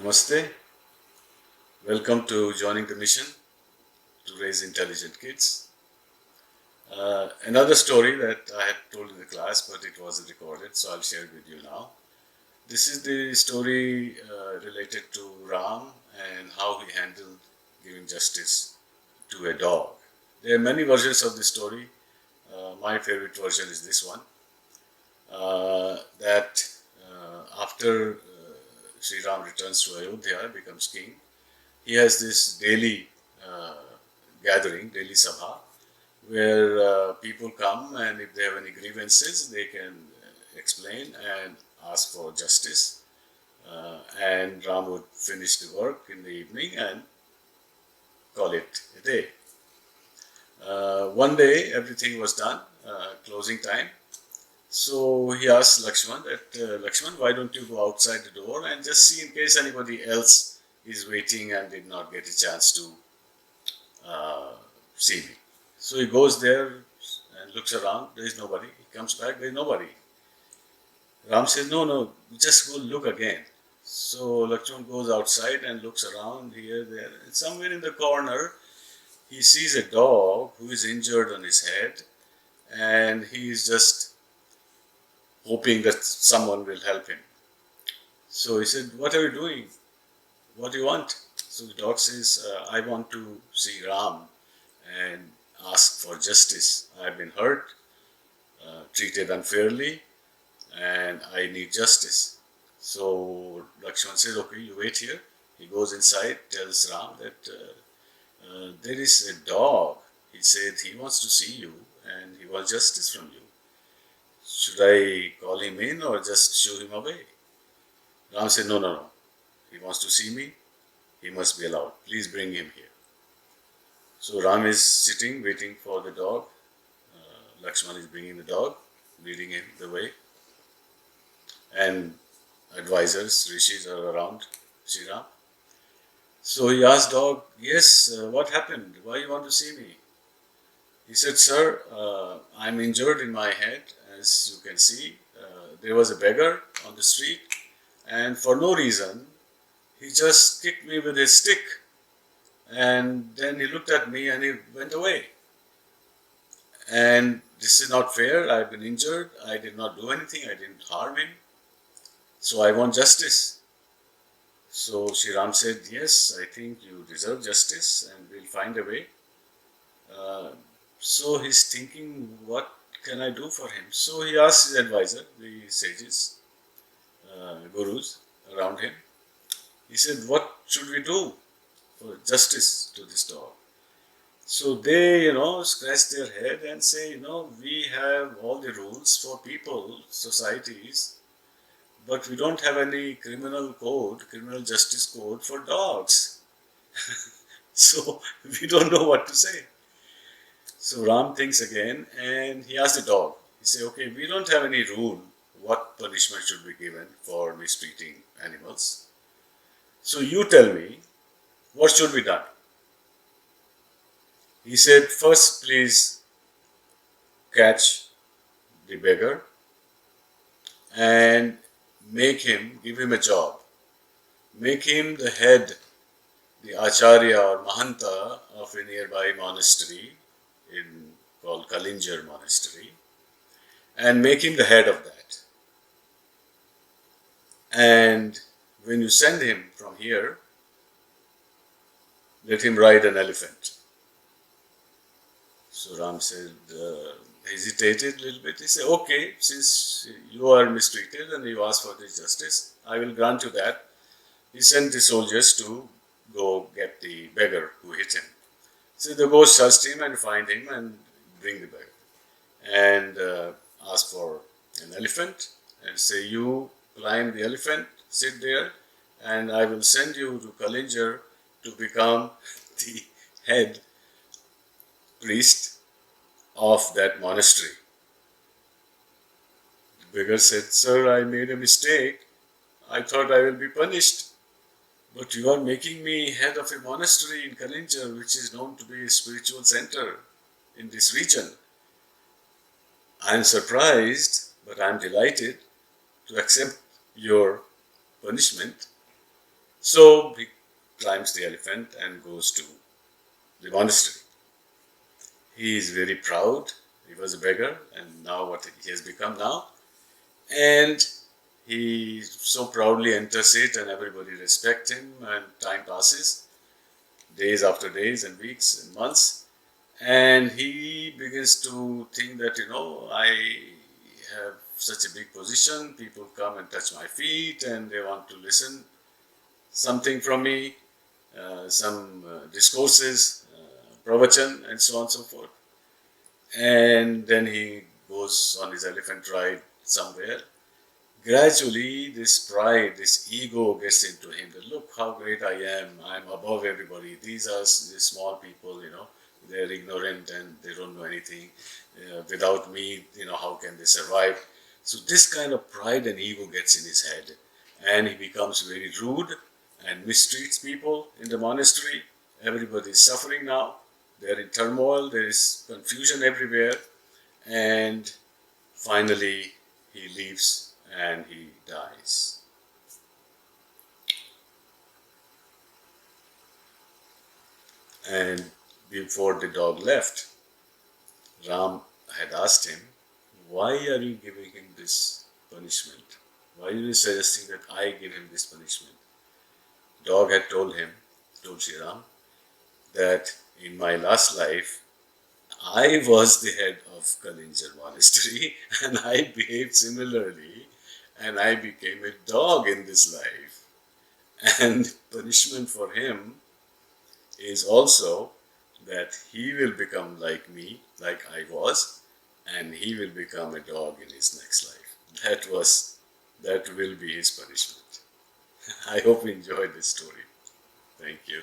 Namaste. Welcome to joining the mission to raise intelligent kids. Another story that I had told in the class, but it wasn't recorded, so I'll share it with you now. This is the story related to Ram and how he handled giving justice to a dog. There are many versions of this story. My favorite version is this one. That after Sri Ram returns to Ayodhya, becomes king, he has this daily gathering, daily sabha, where people come and if they have any grievances, they can explain and ask for justice. And Ram would finish the work in the evening and call it a day. One day, everything was done, closing time. So he asked Lakshman that, Lakshman, why don't you go outside the door and just see in case anybody else is waiting and did not get a chance to see me. So he goes there and looks around. There is nobody. He comes back. There is nobody. Ram says, no, just go look again. So Lakshman goes outside and looks around here, there. And somewhere in the corner, he sees a dog who is injured on his head, and he is just hoping that someone will help him. So he said, what are you doing? What do you want? So the dog says, I want to see Ram and ask for justice. I have been hurt, treated unfairly, and I need justice. So Lakshman says, okay, you wait here. He goes inside, tells Ram that there is a dog. He said he wants to see you and he wants justice from you. Should I call him in or just shoo him away? Ram said, no. He wants to see me. He must be allowed. Please bring him here. So Ram is sitting, waiting for the dog. Lakshman is bringing the dog, leading him the way. And advisors, rishis are around Sri Ram. So he asked dog, yes, what happened? Why you want to see me? He said, sir, I'm injured in my head, as you can see. There was a beggar on the street, and for no reason, he just kicked me with his stick. And then he looked at me and he went away. And this is not fair. I've been injured. I did not do anything. I didn't harm him. So I want justice. So Sri Ram said, yes, I think you deserve justice and we'll find a way. So he's thinking, what can I do for him? So he asked his advisor, the sages, gurus around him. He said, what should we do for justice to this dog? So they, scratch their head and say, we have all the rules for people, societies, but we don't have any criminal justice code for dogs. So we don't know what to say. So Ram thinks again and he asks the dog. He says, okay, we don't have any rule what punishment should be given for mistreating animals. So you tell me, what should be done? He said, first please catch the beggar and give him a job. Make him the head, the acharya or mahanta of a nearby monastery called Kalinjar monastery, and make him the head of that. And when you send him from here, let him ride an elephant. So Ram said, hesitated a little bit. He said, okay, since you are mistreated and you ask for this justice, I will grant you that. He sent the soldiers to go get the beggar who hit him. So they go search him and find him and bring the beggar. And ask for an elephant and say, you climb the elephant, sit there, and I will send you to Kalinjar to become the head priest of that monastery. The beggar said, sir, I made a mistake. I thought I will be punished. But you are making me head of a monastery in Kalinjar, which is known to be a spiritual center in this region. I am surprised, but I am delighted to accept your punishment. So he climbs the elephant and goes to the monastery. He is very proud. He was a beggar, and now what he has become now. And he so proudly enters it, and everybody respects him, and time passes, days after days, and weeks and months. And he begins to think that, I have such a big position. People come and touch my feet, and they want to listen something from me, some discourses, pravachan, and so on and so forth. And then he goes on his elephant ride somewhere. Gradually, this pride, this ego gets into him. That, look how great I am. I'm above everybody. These are these small people, they're ignorant and they don't know anything. Without me, how can they survive? So this kind of pride and ego gets in his head, and he becomes very rude and mistreats people in the monastery. Everybody is suffering now. They're in turmoil. There is confusion everywhere, and finally he leaves and he dies. And before the dog left, Ram had asked him, why are you giving him this punishment? Why are you suggesting that I give him this punishment? Dog had told Sri Ram, that in my last life, I was the head of Kalinjar monastery and I behaved similarly and I became a dog in this life. And punishment for him is also that he will become like me, like I was, and he will become a dog in his next life. That will be his punishment. I hope you enjoyed this story. Thank you.